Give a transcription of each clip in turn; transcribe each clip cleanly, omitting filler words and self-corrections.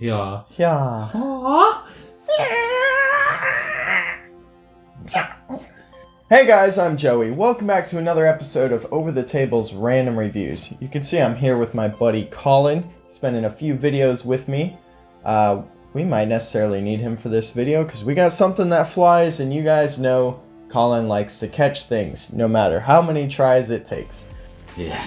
Yeah. Yeah. Aww. Hey guys, I'm Joey. Welcome back to another episode of Over the Table's Random Reviews. You can see I'm here with my buddy Colin, spending a few videos with me. We might necessarily need him for this video because we got something that flies, and you guys know Colin likes to catch things, no matter how many tries it takes. Yeah.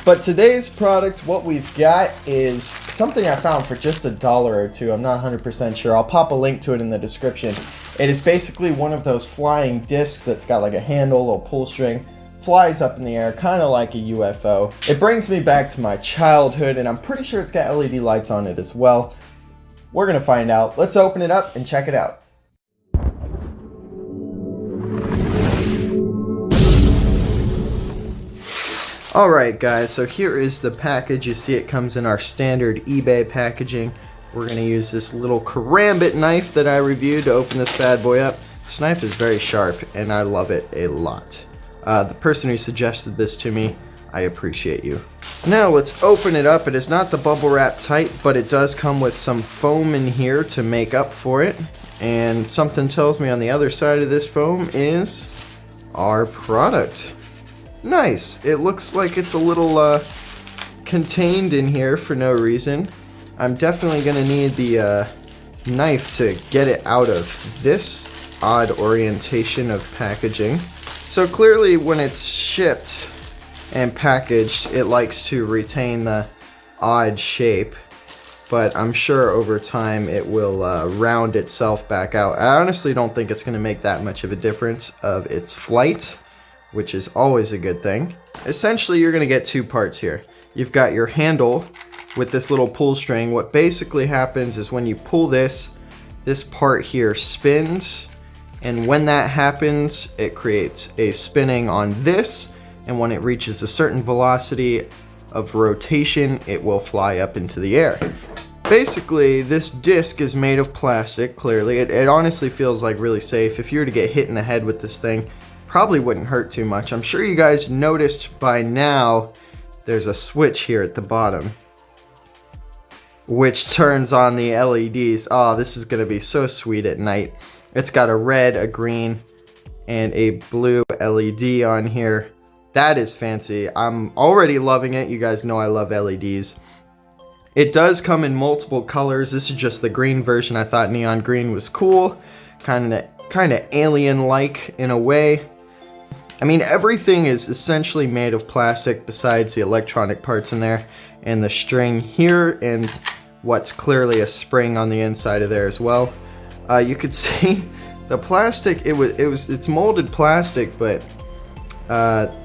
But today's product, what we've got is something I found for just $1 or $2. I'm not 100% sure. I'll pop a link to it in the description. It is basically one of those flying discs that's got like a handle or pull string, flies up in the air, kind of like a UFO. It brings me back to my childhood, and I'm pretty sure it's got LED lights on it as well. We're gonna find out. Let's open it up and check it out. Alright guys, so here is the package. You see it comes in our standard eBay packaging. We're going to use this little karambit knife that I reviewed to open this bad boy up. This knife is very sharp and I love it a lot. The person who suggested this to me, I appreciate you. Now let's open it up. It is not the bubble wrap tight, but it does come with some foam in here to make up for it. And something tells me on the other side of this foam is our product. Nice. It looks like it's a little contained in here for no reason. I'm definitely going to need the knife to get it out of this odd orientation of packaging. So clearly when it's shipped and packaged, it likes to retain the odd shape. But I'm sure over time it will round itself back out. I honestly don't think it's going to make that much of a difference of its flight, which is always a good thing. Essentially, you're going to get two parts here. You've got your handle with this little pull string. What basically happens is when you pull this part here spins, and when that happens, it creates a spinning on this, and when it reaches a certain velocity of rotation, it will fly up into the air. Basically, this disc is made of plastic, clearly. It honestly feels like really safe. If you were to get hit in the head with this thing, probably wouldn't hurt too much. I'm sure you guys noticed by now there's a switch here at the bottom which turns on the LEDs. Oh, this is going to be so sweet at night. It's got a red, a green, and a blue LED on here. That is fancy. I'm already loving it. You guys know I love LEDs. It does come in multiple colors. This is just the green version. I thought neon green was cool. Kind of alien-like in a way. I mean, everything is essentially made of plastic besides the electronic parts in there and the string here and what's clearly a spring on the inside of there as well. You could see the plastic, it's molded plastic, but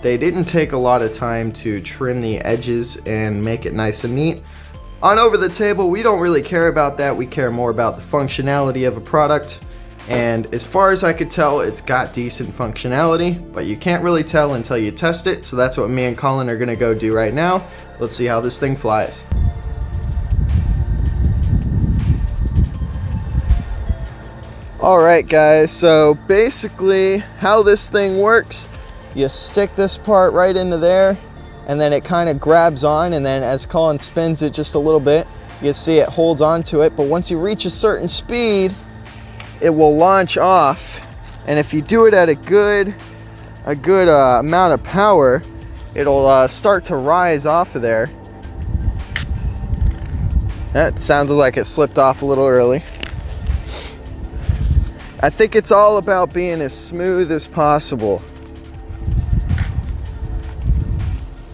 they didn't take a lot of time to trim the edges and make it nice and neat. On Over the Table, we don't really care about that. We care more about the functionality of a product. And as far as I could tell, it's got decent functionality, but you can't really tell until you test it. So that's what me and Colin are gonna go do right now. Let's see how this thing flies. Alright guys, so basically how this thing works, you stick this part right into there, and then it kind of grabs on, and then as Colin spins it just a little bit, you see it holds on to it, but once you reach a certain speed, it will launch off, and if you do it at a good amount of power, it'll start to rise off of there. That sounded like it slipped off a little early. I think it's all about being as smooth as possible.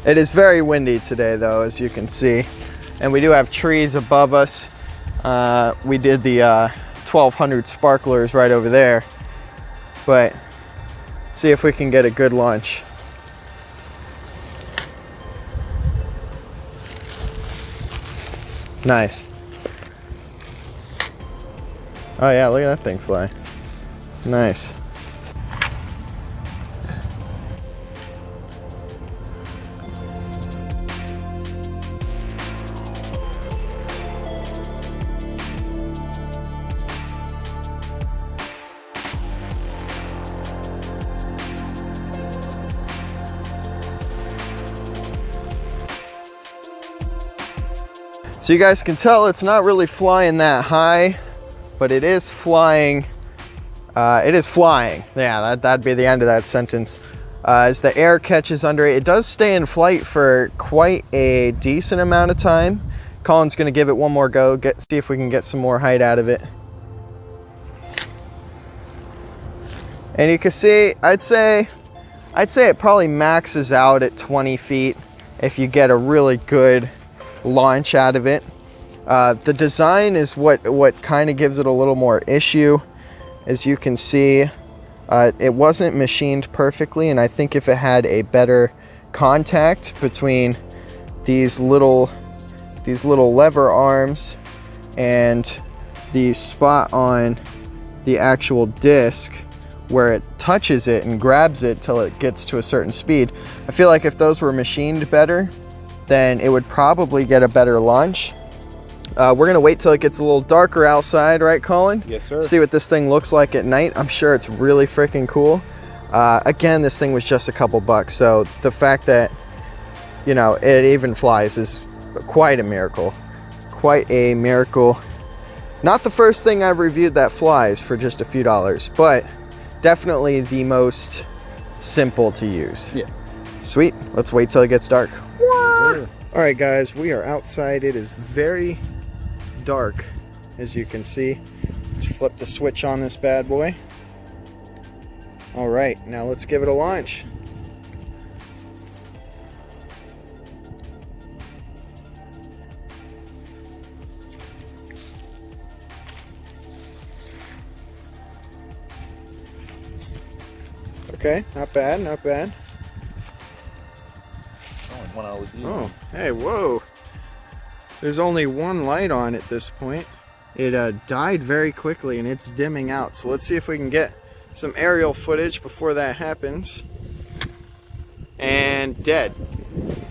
It is very windy today though, as you can see, and we do have trees above us. We did the 1200 sparklers right over there, but let's see if we can get a good launch. Nice. Oh yeah, look at that thing fly. Nice. So you guys can tell it's not really flying that high, but it is flying. It is flying. Yeah, that'd be the end of that sentence. As the air catches under it, it does stay in flight for quite a decent amount of time. Colin's gonna give it one more go, see if we can get some more height out of it. And you can see, I'd say it probably maxes out at 20 feet if you get a really good launch out of it. The design is what kind of gives it a little more issue. As you can see, it wasn't machined perfectly, and I think if it had a better contact between these little lever arms and the spot on the actual disc where it touches it and grabs it till it gets to a certain speed, I feel like if those were machined better, then it would probably get a better launch. We're gonna wait till it gets a little darker outside, right, Colin? Yes, sir. See what this thing looks like at night. I'm sure it's really freaking cool. Again, this thing was just a couple bucks, so the fact that, you know, it even flies is quite a miracle. Quite a miracle. Not the first thing I've reviewed that flies for just a few dollars, but definitely the most simple to use. Yeah. Sweet. Let's wait till it gets dark. Yes, all right, guys, we are outside. It is very dark, as you can see. Let's flip the switch on this bad boy. All right, now let's give it a launch. Okay, not bad, not bad. Oh, hey, whoa. There's only one light on at this point. It died very quickly and it's dimming out. So let's see if we can get some aerial footage before that happens. And dead.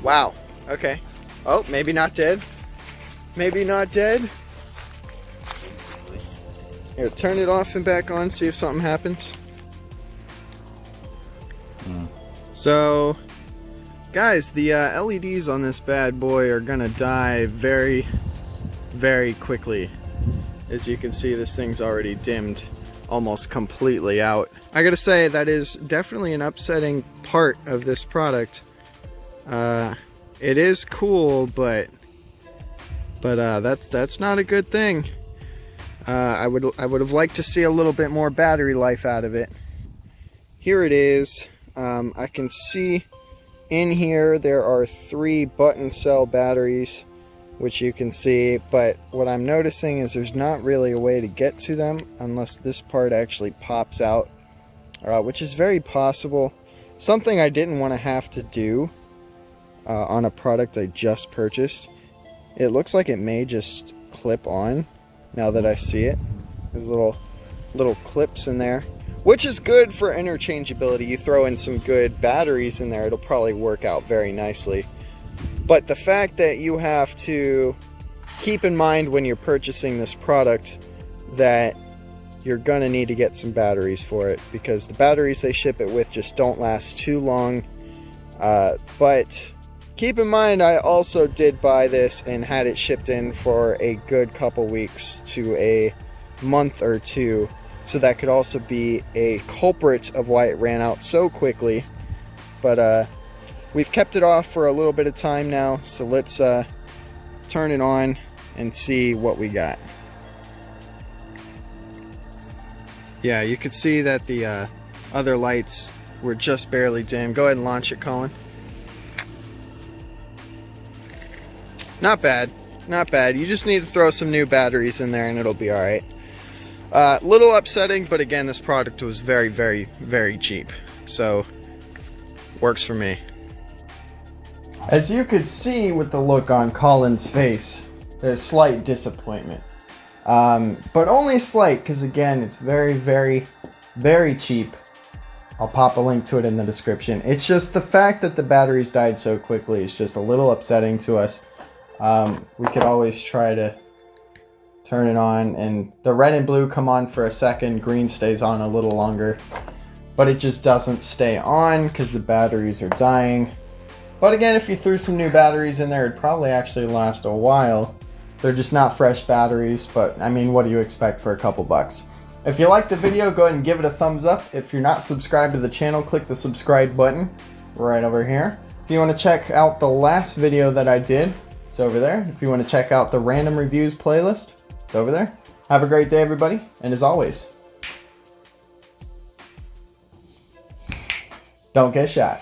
Wow. Okay. Oh, maybe not dead. Maybe not dead. Here, turn it off and back on, see if something happens. So, guys, the LEDs on this bad boy are gonna die very, very quickly. As you can see, this thing's already dimmed almost completely out. I gotta say, that is definitely an upsetting part of this product. It is cool, but that's not a good thing. I would have liked to see a little bit more battery life out of it. Here it is. I can see in here there are 3 button cell batteries, which you can see, but what I'm noticing is there's not really a way to get to them unless this part actually pops out, which is very possible. Something I didn't want to have to do on a product I just purchased. It looks like it may just clip on now that I see it. There's little clips in there, which is good for interchangeability. You throw in some good batteries in there, it'll probably work out very nicely. But the fact that you have to keep in mind when you're purchasing this product that you're gonna need to get some batteries for it, because the batteries they ship it with just don't last too long. But keep in mind, I also did buy this and had it shipped in for a good couple weeks to a month or two. So that could also be a culprit of why it ran out so quickly. But we've kept it off for a little bit of time now, so let's turn it on and see what we got. Yeah, you could see that the other lights were just barely dim. Go ahead and launch it, Colin. Not bad, not bad. You just need to throw some new batteries in there and it'll be alright. Little upsetting, but again, this product was very, very, very cheap. So, works for me. As you could see with the look on Colin's face, there's slight disappointment. But only slight, because again, it's very, very, very cheap. I'll pop a link to it in the description. It's just the fact that the batteries died so quickly is just a little upsetting to us. We could always try to turn it on, and the red and blue come on for a second, green stays on a little longer, but it just doesn't stay on because the batteries are dying. But again, if you threw some new batteries in there, it'd probably actually last a while. They're just not fresh batteries, but I mean, what do you expect for a couple bucks? If you liked the video, go ahead and give it a thumbs up. If you're not subscribed to the channel, click the subscribe button right over here. If you want to check out the last video that I did, it's over there. If you want to check out the random reviews playlist, it's over there. Have a great day, everybody, and as always, don't get shot.